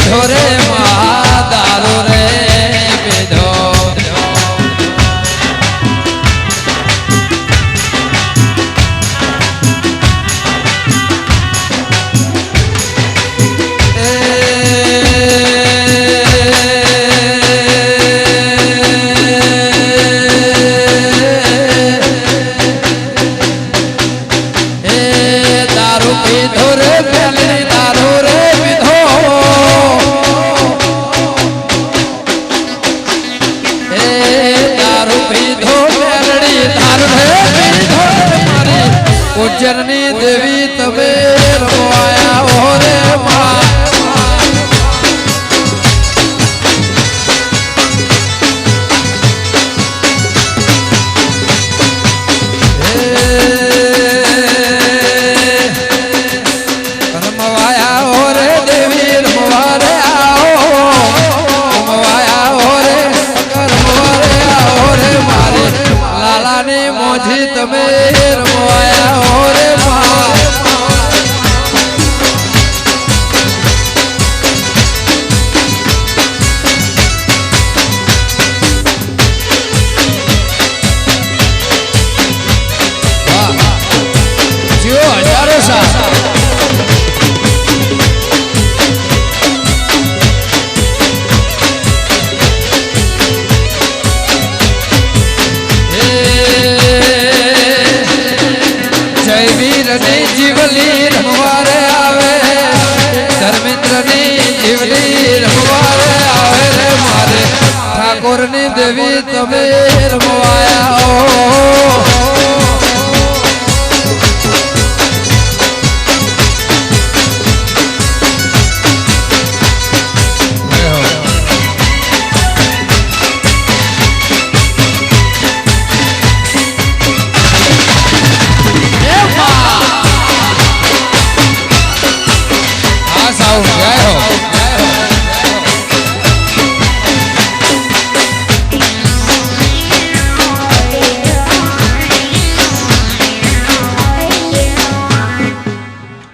પીધો રે મા દારૂ રે પીધો जननी देवी तबे रवाया हो रे मां रमवाया हो रे देवी रमवारे आओ रमवाया हो रे रमवारे आओ रे मारे लाला ने मोजी तबे रमवाया हो रे जीवली रमवारे आवे धर्मेंद्र ने जीवली रमवारे आवे रे मारे ठाकुर ने देवी तबे रमवाया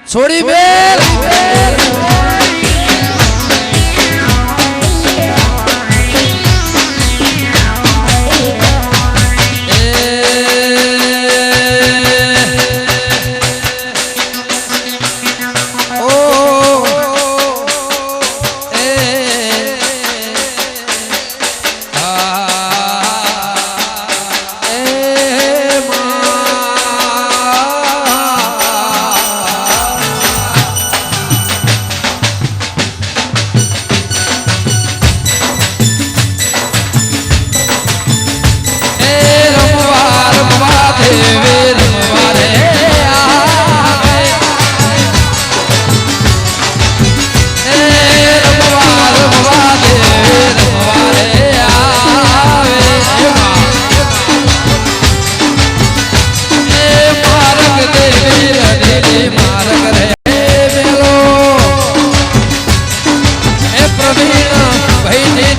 छोड़ी बेल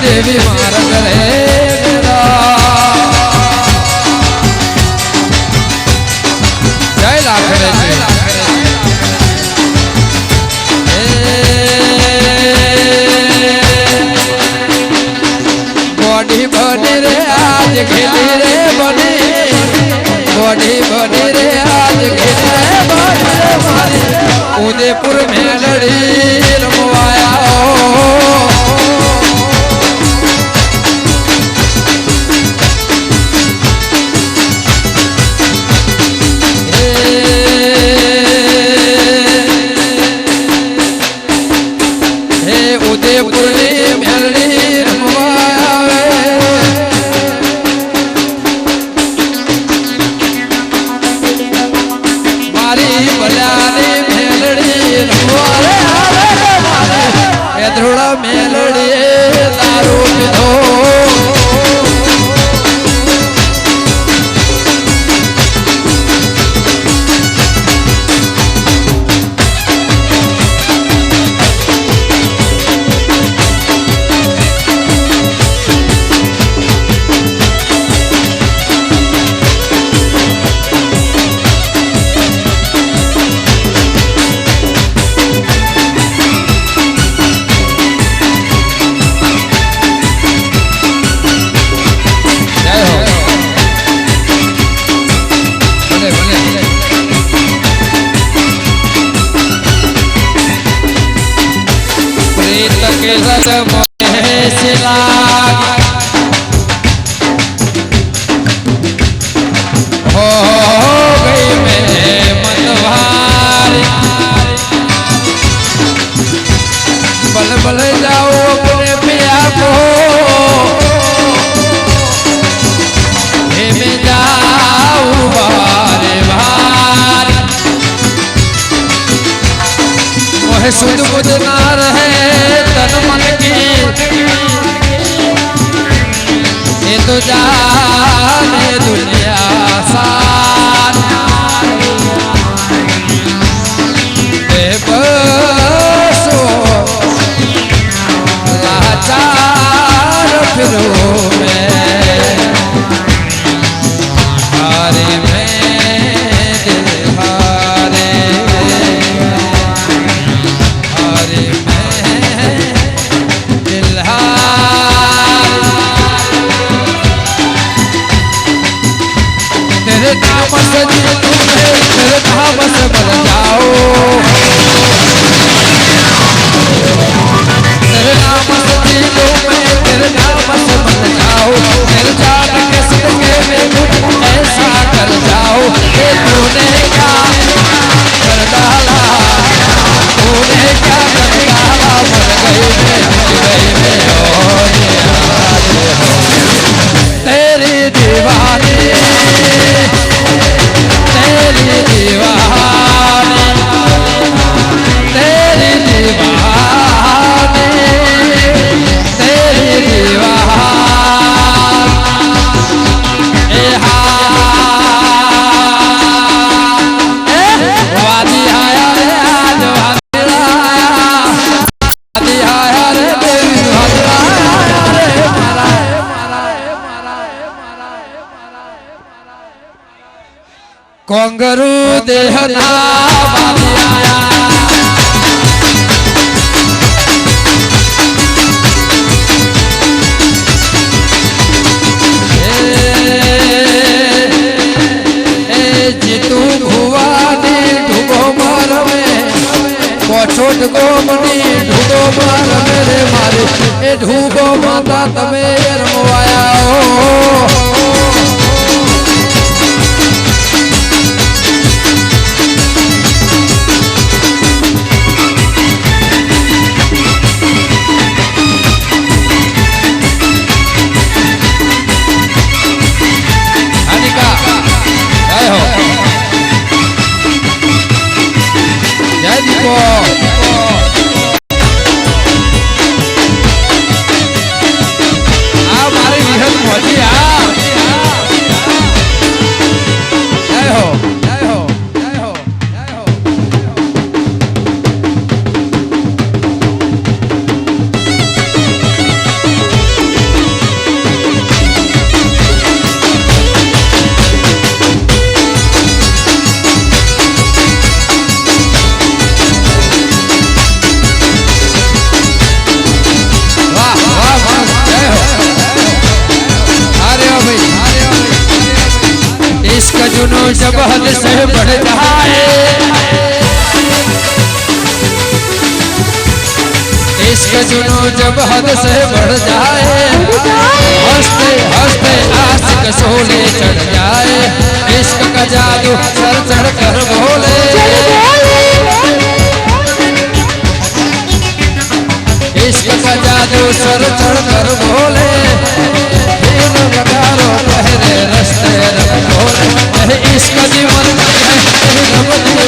देवी मारग रे जय लाखड़े बॉडी बनी रे आज खेली रे बनी बॉडी बनी रे आज खेली रे बनी उदयपुर में लड़ी रमवाया उदयपुर मेलड़ी रमवाया मारी बलानी मेलड़ी रमवाया धोड़ा मेलड़ी दारू पीधो प्रीत के रस मोहे सिला हो गई मैं मतवारी बल बल जाओ अपने पिया को में जाऊं बारे बार मोहे सुध बुध ना रहे तन मन की ये तो जाने दुनिया सार बेबसो लाचार फिरो तेरे नाम से बन जाओ तेरे नाम से जीलो मैं तेरे नाम से बन जाओ तेरे जान के सदके में कुछ ऐसा कर जाओ कि तूने क्या कर डाला तूने क्या कर डाला मर गई मैं और तेरी दीवानी तेरी दीवानी तेरी दीवानी तेरी दीवानी वादी आया रे आज वादी आया रे देवी वादी आया रे मारा कोंगरू देहना वादी आया जीतू भुवानी ढुगो मार में छोट गो मनी ढुगो मार मेरे मारे ए ढुगो माता तमे रमवाया ओ जब हद से बढ़ जाए इश्क जुनू जब हद से बढ़ जाए हंसते हंसते आशिक सोले चढ़ जाए इश्क का जादू सर चढ़ कर बोले इश्क का जादू सर चढ़ कर बोले पहले रस्ते रख बोले इश्क जीवन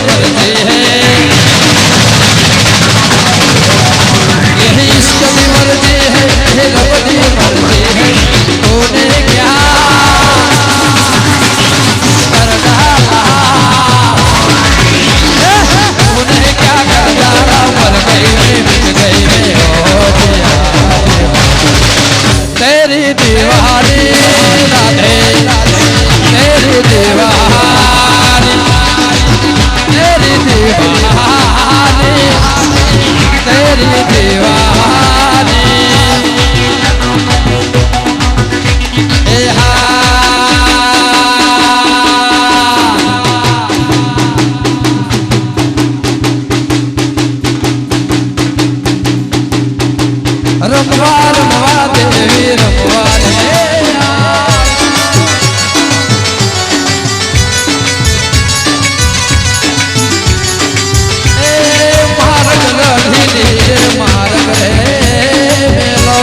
मर्जी है यही इश्क की मर्जी है रब की मर्जी है तूने क्या कर डाला तूने क्या कर डाला मर गई मिट गई हो दिया तेरी दीवानी राधे तेरी दीवानी રમવા રમવા દેવી રમવા રે માર્ગ લઢી માર્ગ રે મેલો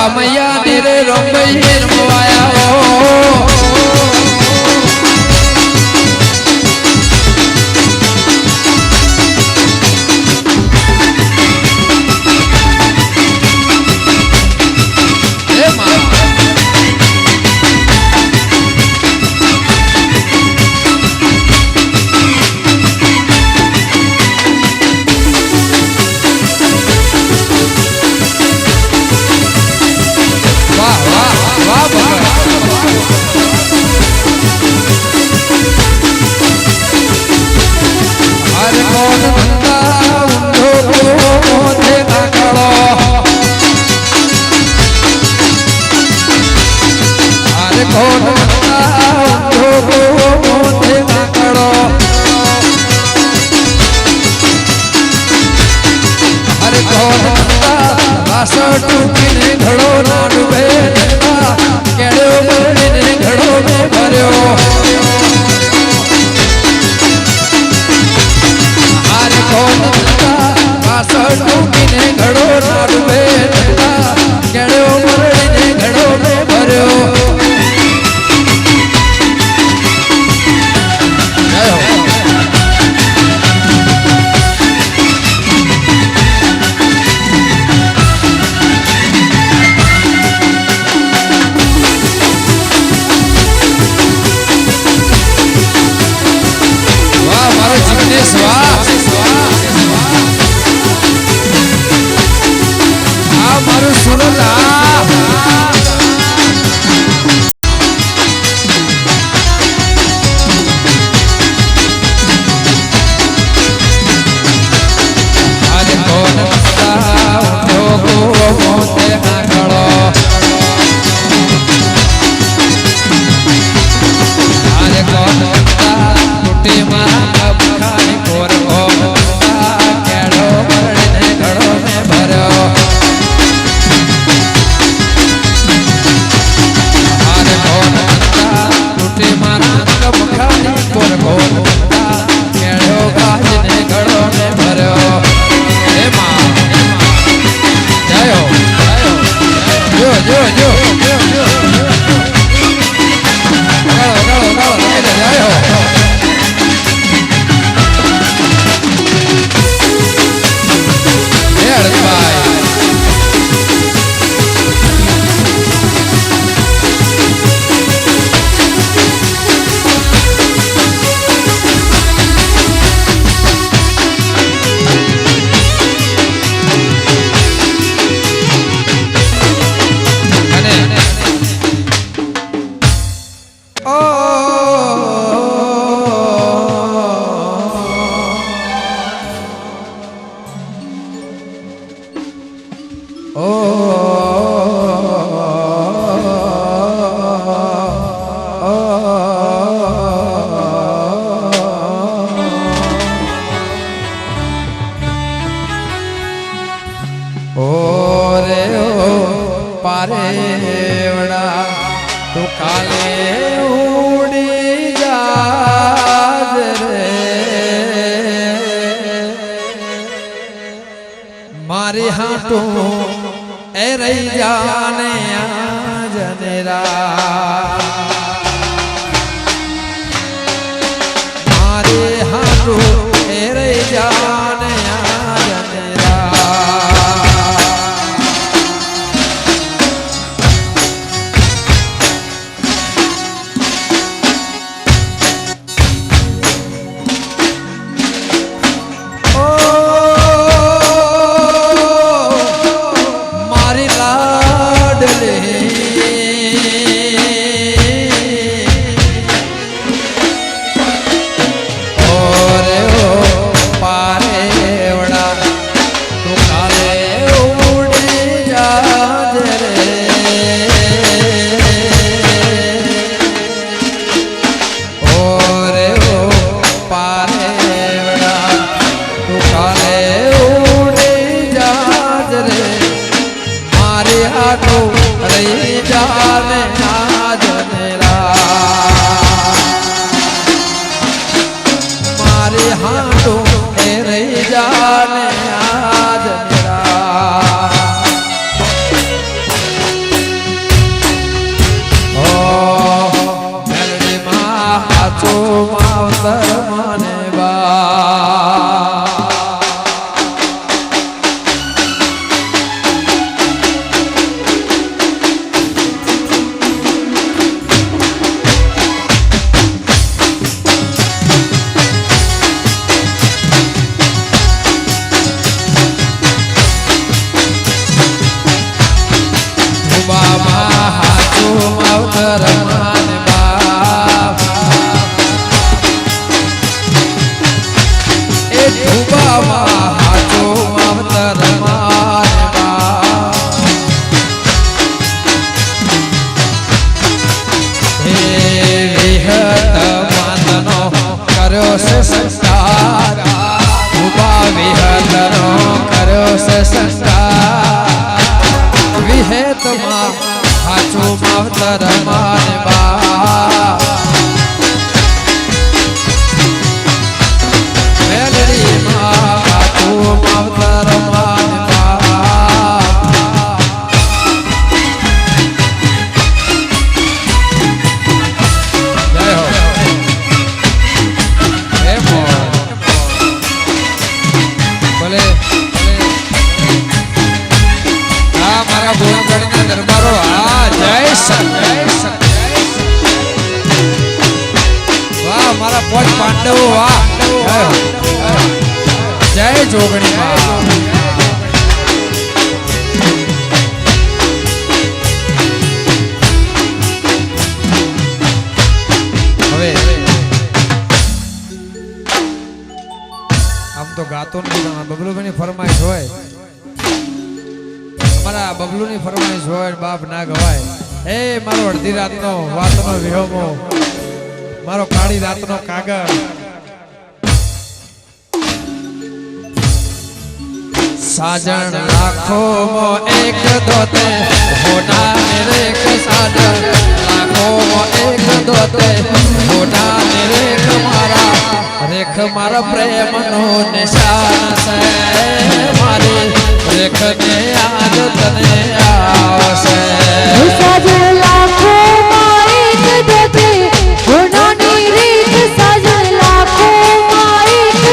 मैया रे रमैया रमवाया પારેવડા તું કાલે ઉડી જાજ રે મારી હાટું એ રહી જાને આજનેરા મારી હાટું એ રહી જાને જય જોગણી હવે આમ તો ગાતો નથી બબલુભાઈની ફરમાઈશ હોય અમારા બબલુની ફરમાઈશ હોય બાપ ના ગવાય એ મારો અડધી રાતનો વાતનો વિહોમો મારો કાળી રાતનો કાગળ साजन लाखों मो एक दोते होना मेरे के साजन लाखों मो एक दोते होना मेरे मारा रेख मारा प्रेम नो निशान से मारी रेख ने आज तने आवसे साजन लाखों मो एक दोते होना मेरे के साजन लाखों मो एक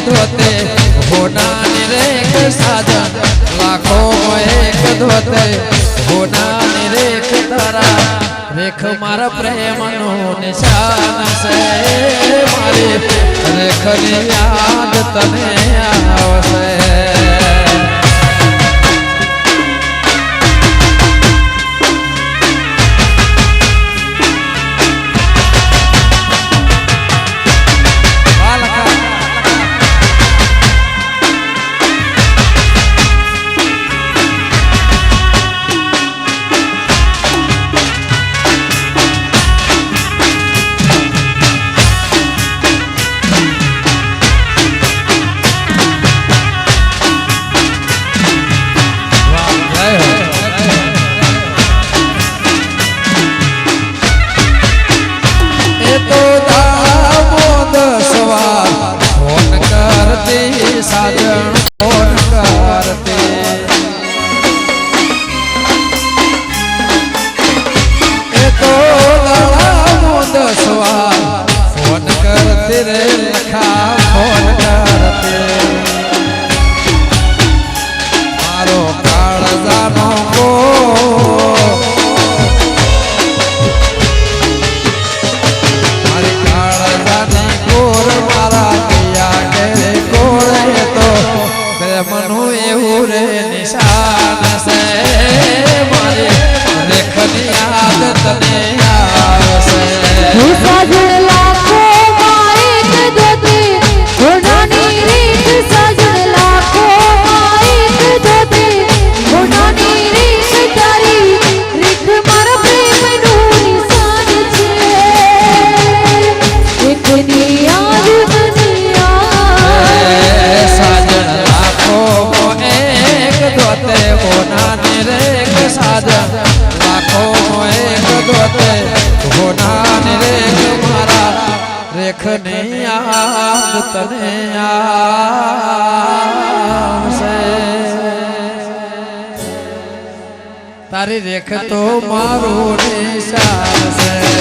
दोते होना साजन लाखों एक धोते होना रेख तारा रेख मारा प्रेम नो निशान से मारी रेख ने याद तने आवसे કાળજાનો મારી કાળજાની ગોર મારા કૈયા કે ગોળે તો પ્રેમનું એવું રે નિશાન છે મારી રેખની યાદ તને આવશે રેખને યાદ તને આવશે તારી રેખ તો મારું નિશાન છે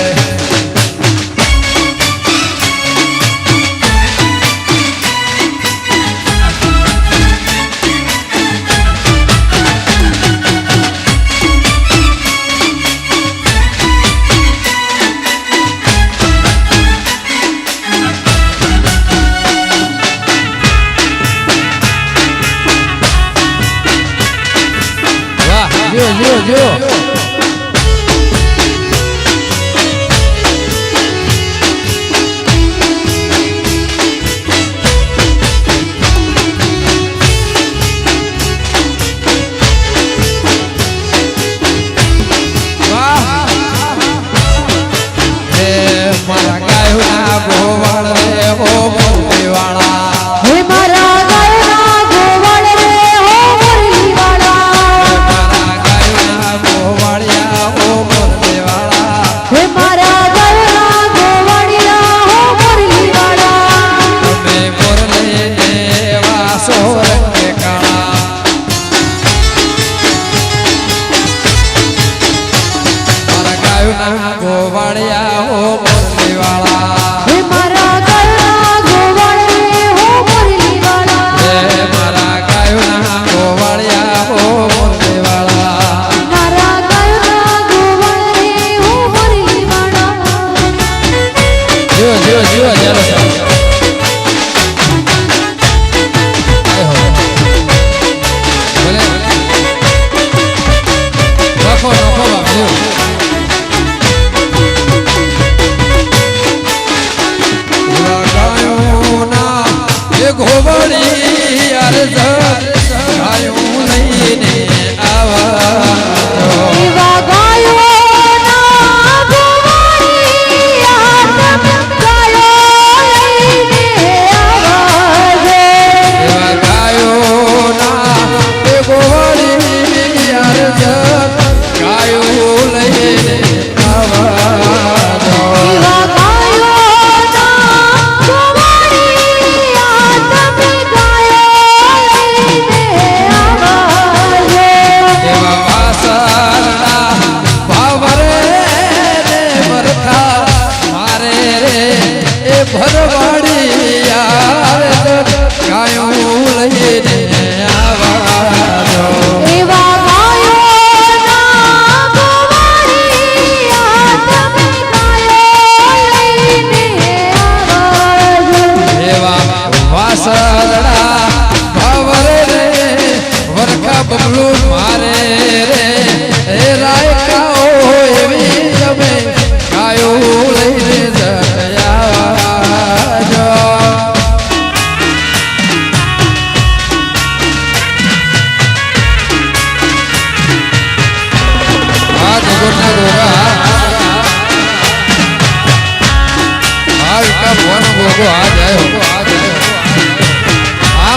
જો મારા ગાયોના ગોવાળ રે ઓ મોતીવાળા હે મારા ગાયોના ગોવાળ રે ઓ મોતીવાળા મારા ગાયોના ગોવાળિયા ઓ મોતીવાળા હે મારા ગાયોના ગોવાળિયા ઓ મોતીવાળા તમે મોરલે દેવા સોરંગે કાળા મારા ગાયોના ગોવાળિયા ઓ ગોવાળી યાર ગાયું લઈને આવા એવા ગાયો ના ગોવાળી યાર ગાયો લઈને આવા એવા ગાયો ના ગોવાળી યાર ગાયો લઈને ભરવાડી યાર ગાયું લઈને આવા એવા ગાયો ના ગોવાળી યાર ગાયો લઈને આવા એવા વાસરડા ભાવરે રે વરખા બબલું મારે રે એ રાયકાઓ એવી તમે ગાયું લઈને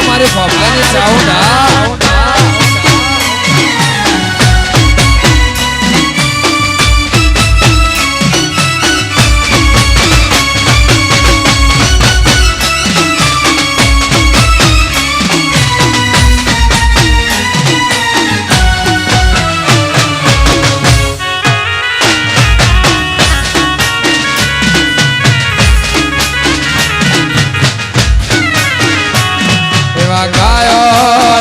हमारे फॉर्मूला ने साउंड ગાયો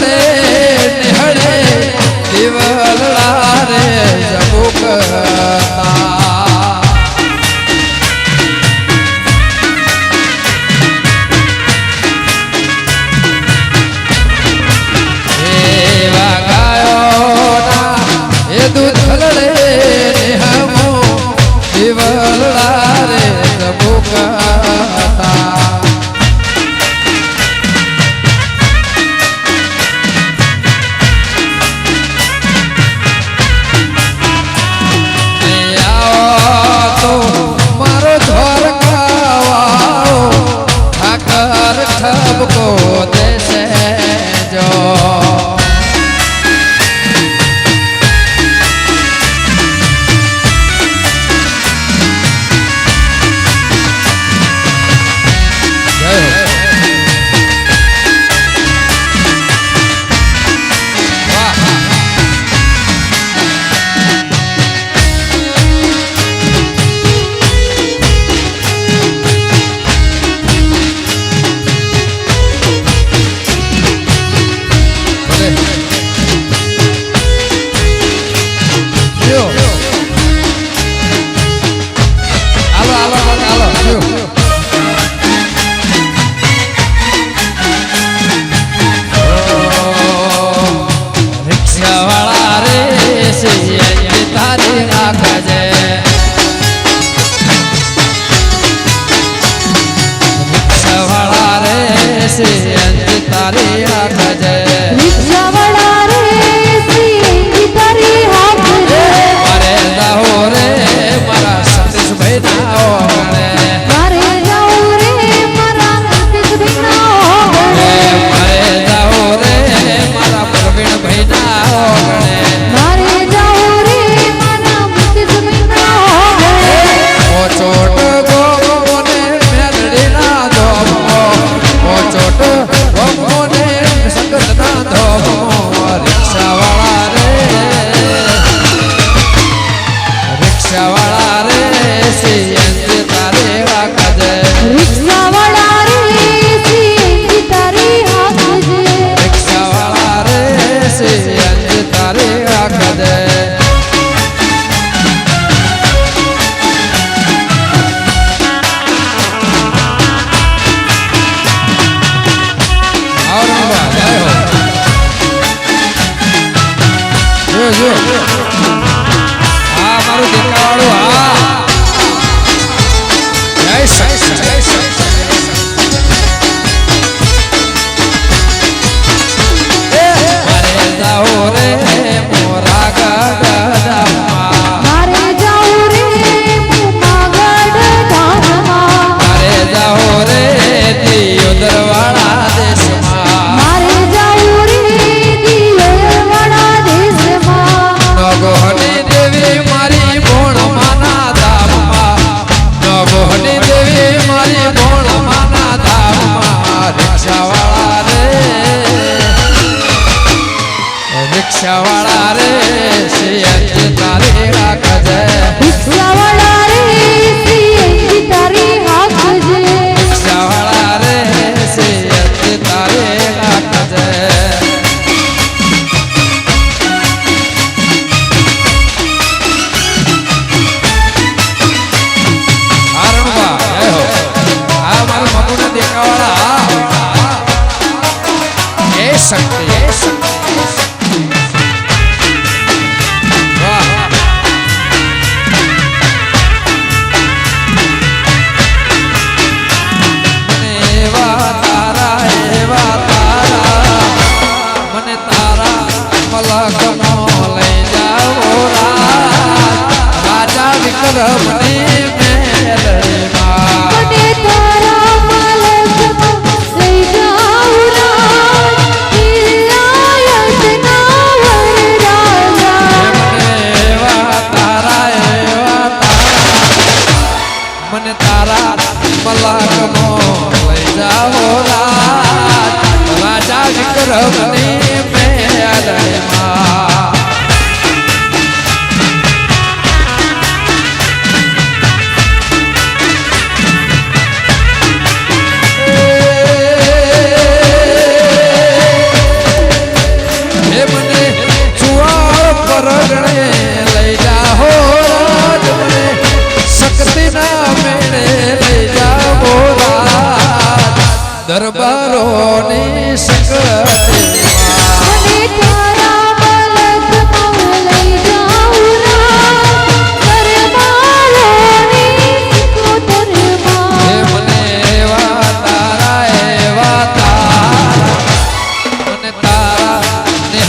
ચલડે નિહળે દિવલડા રે જબુકતા એવા ગાયોના એ દૂધ ચલડે નિહમો દિવલડા રે જબુકતા मारो धोर खाओ ठाकर ठबको देसे जो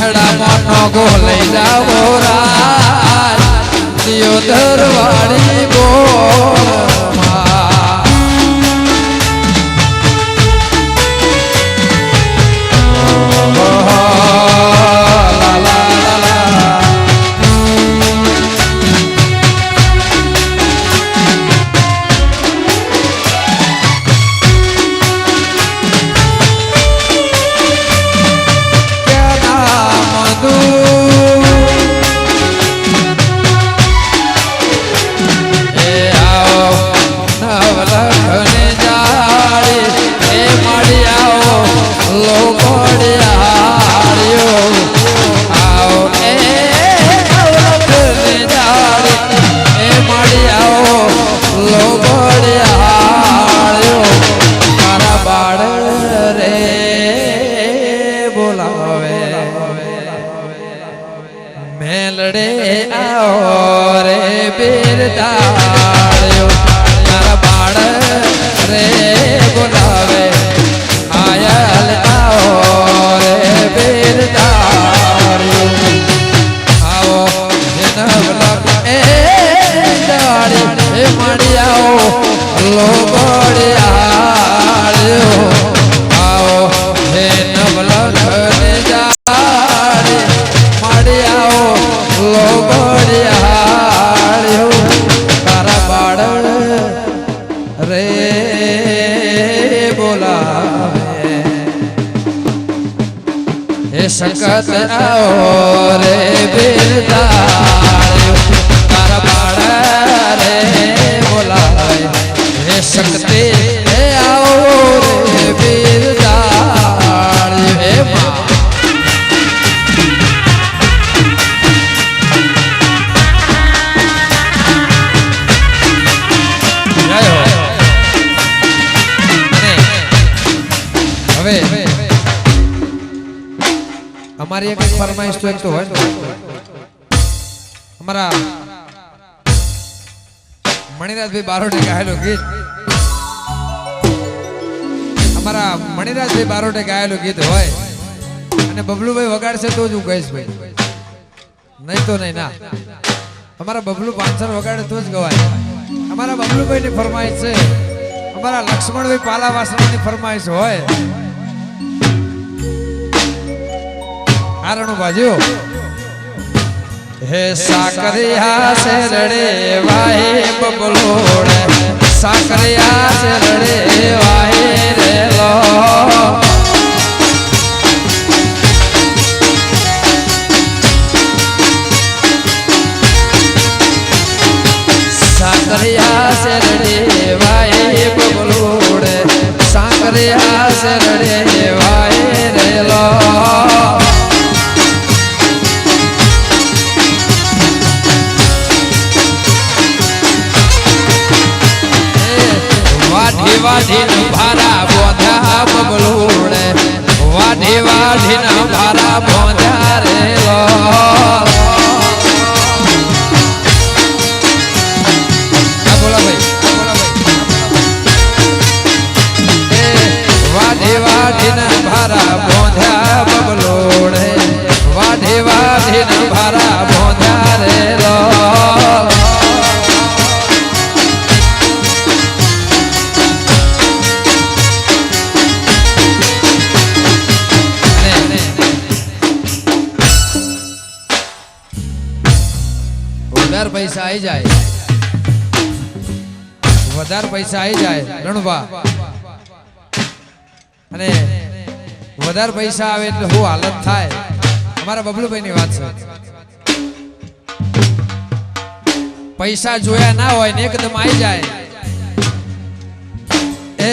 મેળામાં નોગો લઈ જાવો રાજ દિયોદર વાળી બોરમાં મેલડે આવો રે બિરદાળ્યો તારા બાળ રે બોલાવે આયલ આવો રે બિરદાળ્યો આવો નવલખ એ દાળી એ મળી આવો લોબડિયાળ્યો આવો હે નવલખ ને જાળી મળી આવો લોબડિયાળ્યો તારા બાળ રે બોલાવે હે સંકટ આવો રે બિરદાળ્યો તારા બાળ રે બોલાવે હે શક્તિ આવો રે બિરદાળ્યો હે મા हमारी एक फरमाइश तो एक तो है हमारा मणिराज भाई बारोटे गायेलू गीत हमारा मणिराज भाई बारोटे गायेलू गीत होय अने बबलू भाई वगाड़शे तो ज हूँ कहीश भाई नहीं तो नहीं ना हमारा बबलू पांचर वगाड़े तो ज गवाय हमारा बबलू भाई की फरमाइश है हमारा लक्ष्मण भाई पालावासणी की फरमाइश होय आरणु बाजू हे साकरिया से रड़े वाहे बबलोड़े साकरिया से रड़े वाहे रे लो साकरिया से रड़े वाहे बबलोड़े साकरिया से रड़े वाहे रे लो वाढ़ी न भारा बोधा बबलूड़े वाढ़ी वाढ़ी न भारा बोधा रे लो बोला भाई वाढ़ी वाढ़ी न भारा बोधा बबलूड़े वाढ़ी वाढ़ी न भारा बोधा रे लो पैसा आई जाए વધારે પૈસા આવી જાય રણભા અને વધારે પૈસા આવે એટલે હું હાલત થાય અમારા બબલુભાઈ ની વાત છે પૈસા જોયા ના હોય ને એકદમ આવી જાય એ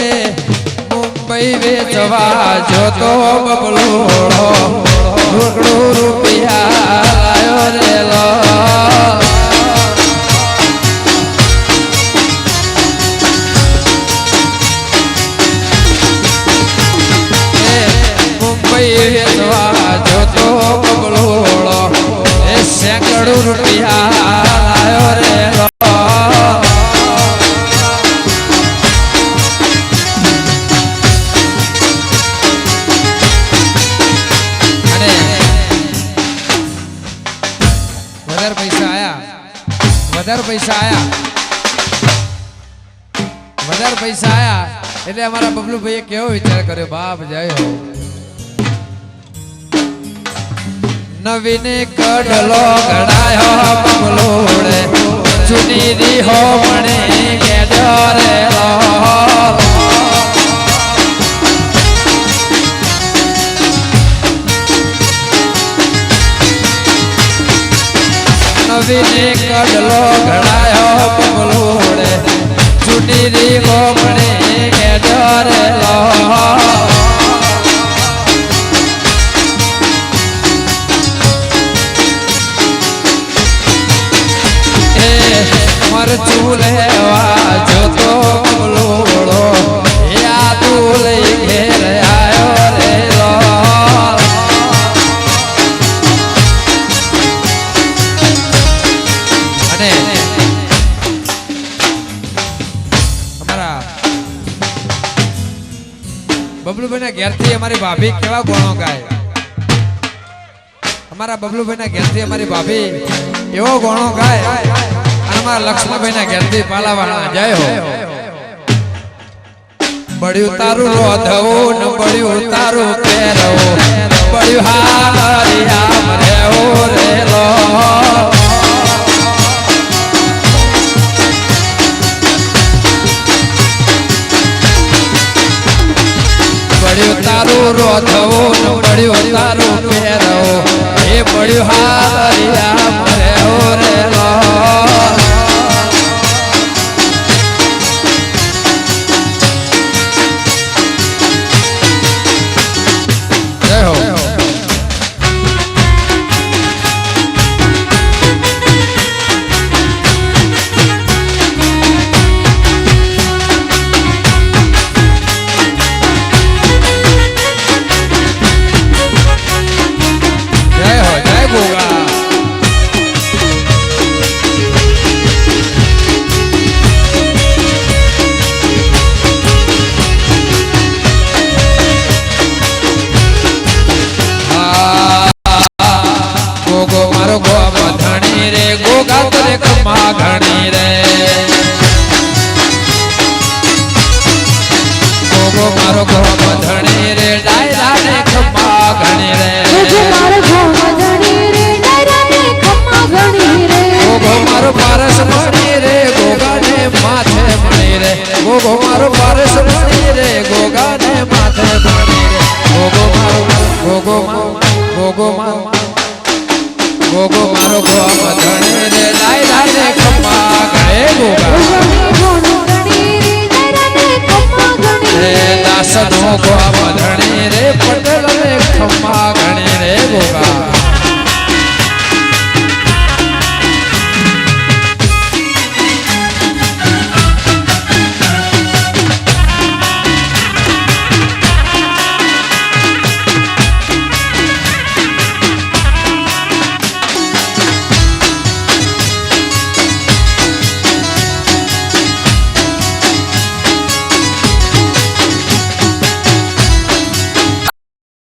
મુંબઈ વેચવા જોતો બબલુડો રોકડો રૂપિયા લાયો રે લો जो बबलोड़ो सैकड़ों रुपया लायो रे लो વધારે પૈસા આયા એટલે અમારા બબલુભાઈએ કેવો વિચાર કર્યો બાપ જય હો નવીને કડલો ઘડાયો બબલોડે ચુની રી હો મણે કેજો રે લો નવીને કડલો ઘડાયો બબલોડે ચુની રી હો મણે કેજો રે લો મરચું લેવા જોતો બબલોડો યાદું લઈ ઘેર આયો રે લો અને અમારા બબલુભાઈના ઘેરથી અમારી ભાભી કેવા ગોણો ગાય અમારા બબલુભાઈના ઘેરથી અમારી ભાભી એવો ગોણો ગાય અમારા લક્ષ્મણભાઈના ઘેરથી પાલાવાળા જય હો બળ્યું તારું રોધવું ન બળ્યું તારું પહેરવું બળ્યું હારિયા મરેવો રેલો બળ્યું તારું રોધવું ન બળ્યું તારું પહેરવું એ બળ્યું હારિયા મરેવો રેલો મારો ગો ધણી રે ડાયરા ને ખમ્મા ઘણી રે મારો ગો ધણી રે ડાયરા ને ખમ્મા ઘણી રે ગો મારો પારસ મણી રે ગોગા ને માથે મણી રે ગો મારો પારસ મણી રે ગોગા ને માથે મણી રે ગો મારો ગો મારો ધણી રે ડાયરા ને ખમ્મા ઘણે ગોગા દાસનો ગો ધણી રે પટેલ ને ખમ્મા ઘણી રે ગો